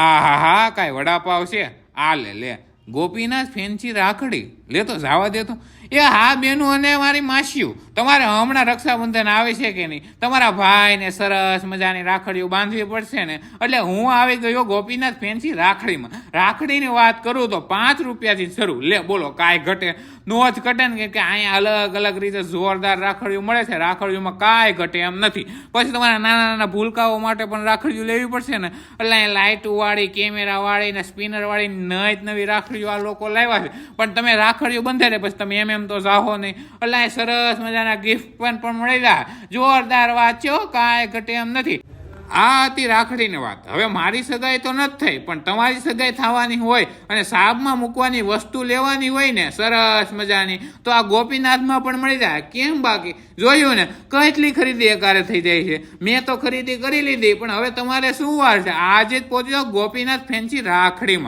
આ હા હા કાંઈ વડાપાવ છે આ લે ગોપીનાથ ફેન્સી રાખડી લે તો જવા દે તો. એ હા બેનું અને મારી માસીઓ, તમારે હમણાં રક્ષાબંધન આવે છે કે નહીં? તમારા ભાઈને સરસ મજાની રાખડીઓ બાંધવી પડશે ને, એટલે હું આવી ગયો ગોપીનાથ ફેન્સી રાખડીમાં. રાખડીની વાત કરું તો 5 રૂપિયાથી શરૂ. લે બોલો કાંઈ ઘટે? નો જ ઘટે ને, કે અહીંયા અલગ અલગ રીતે જોરદાર રાખડીઓ મળે છે. રાખડીઓમાં કાંઈ ઘટે એમ નથી. પછી તમારા નાના નાના ભૂલકાઓ માટે પણ રાખડીઓ લેવી પડશે ને, એટલે અહીંયા લાઇટવાળી, કેમેરાવાળી ને સ્પિનરવાળી નવી રાખડીઓ આ લોકો લાવ્યા છે. પણ તમે રાખડીઓ બંધારે પછી તમે એમ તો જાહો નહીં. એટલે અહીં સરસ મજાના ગિફ્ટ પણ મળી જાય. જોરદાર વાત છે, કાંઈ ઘટે એમ નથી. આ હતી રાખડીની વાત. હવે મારી સગાઈ તો નથી થઈ, પણ તમારી સગાઈ થવાની હોય અને સાબમાં મૂકવાની વસ્તુ લેવાની હોય ને સરસ મજાની, તો આ ગોપીનાથમાં પણ મળી જાય. કેમ બાકી? જોયું ને કેટલી ખરીદી એકારે થઈ જાય છે. મેં તો ખરીદી કરી લીધી, પણ હવે તમારે શું વાર છે? આજે જ પહોંચ્યો ગોપીનાથ ફેન્સી રાખડીમાં.